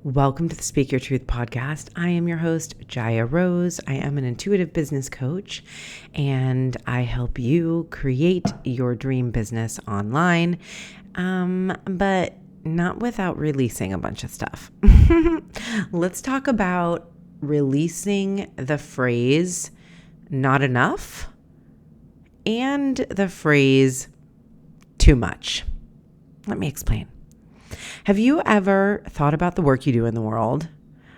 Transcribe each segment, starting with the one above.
Welcome to the Speak Your Truth podcast. I am your host, Jaya Rose. I am an intuitive business coach, and I help you create your dream business online, but not without releasing a bunch of stuff. Let's talk about releasing the phrase, not enough, and the phrase, too much. Let me explain. Have you ever thought about the work you do in the world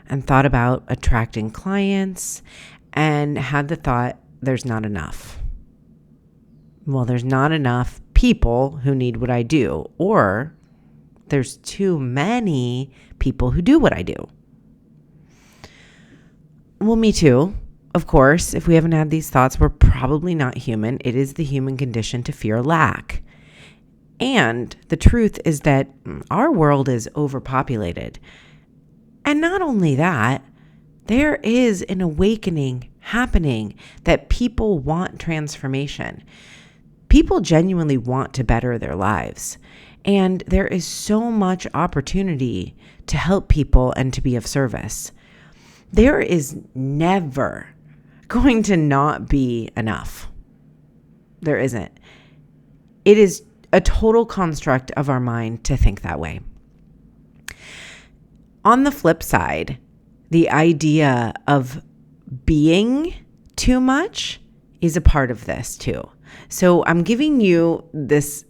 and thought about attracting clients and had the thought, there's not enough? Well, there's not enough people who need what I do, or there's too many people who do what I do. Well, me too. Of course, if we haven't had these thoughts, we're probably not human. It is the human condition to fear lack. And the truth is that our world is overpopulated. And not only that, there is an awakening happening that people want transformation. People genuinely want to better their lives. And there is so much opportunity to help people and to be of service. There is never going to not be enough. There isn't. It is a total construct of our mind to think that way. On the flip side, the idea of being too much is a part of this too. So I'm giving you these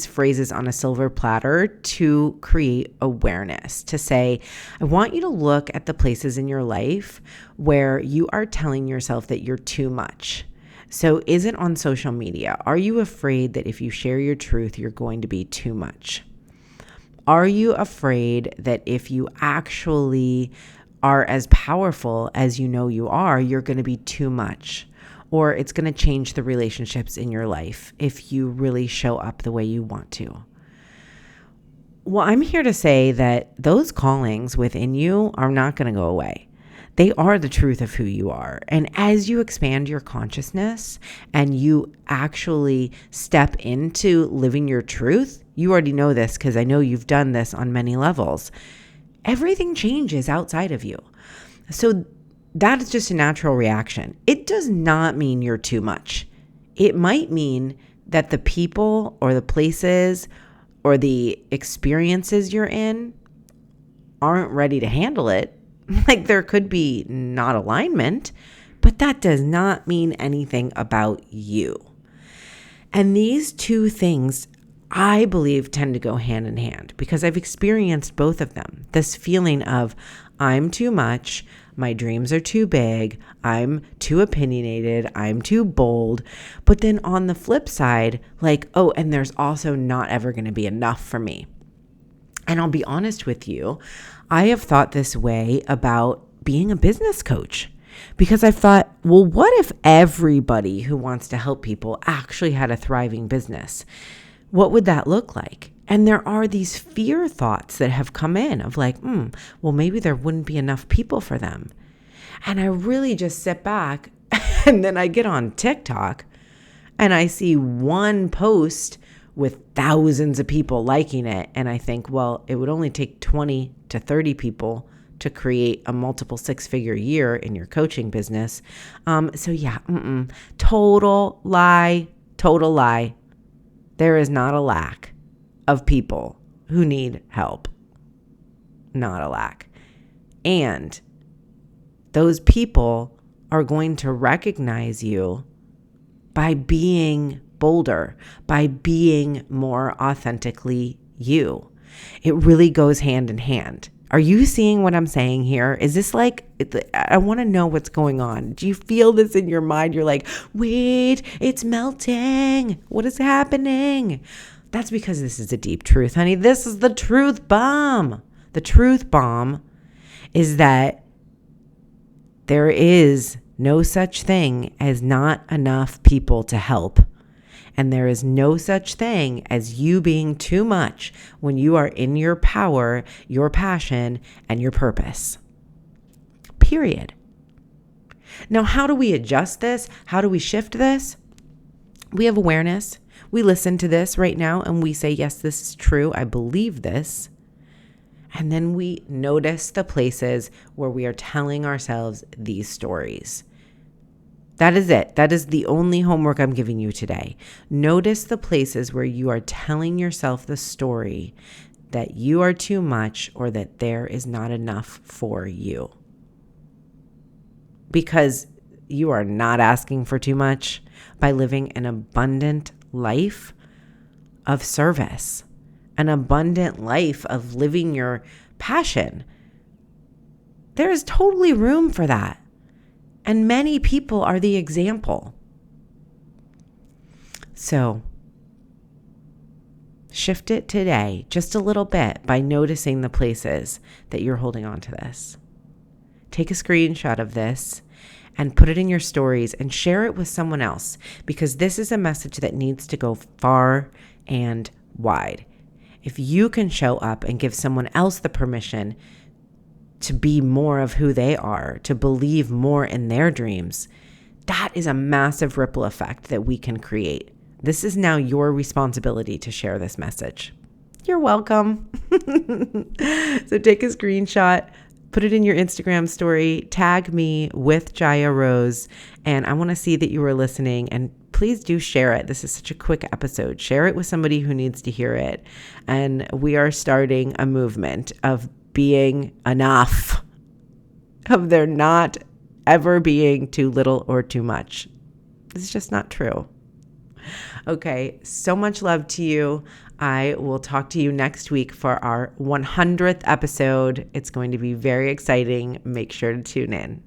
phrases on a silver platter to create awareness, to say, I want you to look at the places in your life where you are telling yourself that you're too much. So is it on social media? Are you afraid that if you share your truth, you're going to be too much? Are you afraid that if you actually are as powerful as you know you are, you're going to be too much? Or it's going to change the relationships in your life if you really show up the way you want to? Well, I'm here to say that those callings within you are not going to go away. They are the truth of who you are. And as you expand your consciousness and you actually step into living your truth, you already know this because I know you've done this on many levels. Everything changes outside of you. So that is just a natural reaction. It does not mean you're too much. It might mean that the people or the places or the experiences you're in aren't ready to handle it. Like there could be not alignment, but that does not mean anything about you. And these two things, I believe, tend to go hand in hand because I've experienced both of them. This feeling of I'm too much, my dreams are too big, I'm too opinionated, I'm too bold. But then on the flip side, like, oh, and there's also not ever going to be enough for me. And I'll be honest with you, I have thought this way about being a business coach because I've thought, well, what if everybody who wants to help people actually had a thriving business? What would that look like? And there are these fear thoughts that have come in of like, well, maybe there wouldn't be enough people for them. And I really just sit back and then I get on TikTok and I see one post with thousands of people liking it. And I think, well, it would only take 20 to 30 people to create a multiple six-figure year in your coaching business. Total lie. There is not a lack of people who need help. Not a lack. And those people are going to recognize you by being bolder, by being more authentically you. It really goes hand in hand. Are you seeing what I'm saying here? Is this like, I want to know what's going on. Do you feel this in your mind? You're like, wait, it's melting. What is happening? That's because this is a deep truth, honey. This is the truth bomb. The truth bomb is that there is no such thing as not enough people to help. And there is no such thing as you being too much when you are in your power, your passion, and your purpose. Period. Now, how do we adjust this? How do we shift this? We have awareness. We listen to this right now and we say, yes, this is true. I believe this. And then we notice the places where we are telling ourselves these stories. That is it. That is the only homework I'm giving you today. Notice the places where you are telling yourself the story that you are too much or that there is not enough for you. Because you are not asking for too much by living an abundant life of service, an abundant life of living your passion. There is totally room for that. And many people are the example. So shift it today just a little bit by noticing the places that you're holding on to this. Take a screenshot of this and put it in your stories and share it with someone else, because this is a message that needs to go far and wide. If you can show up and give someone else the permission to be more of who they are, to believe more in their dreams, that is a massive ripple effect that we can create. This is now your responsibility to share this message. You're welcome. So take a screenshot, put it in your Instagram story, tag me with Jaya Rose, and I want to see that you were listening, and please do share it. This is such a quick episode. Share it with somebody who needs to hear it. And we are starting a movement of being enough, of there not ever being too little or too much. It's just not true. Okay, so much love to you. I will talk to you next week for our 100th episode. It's going to be very exciting. Make sure to tune in.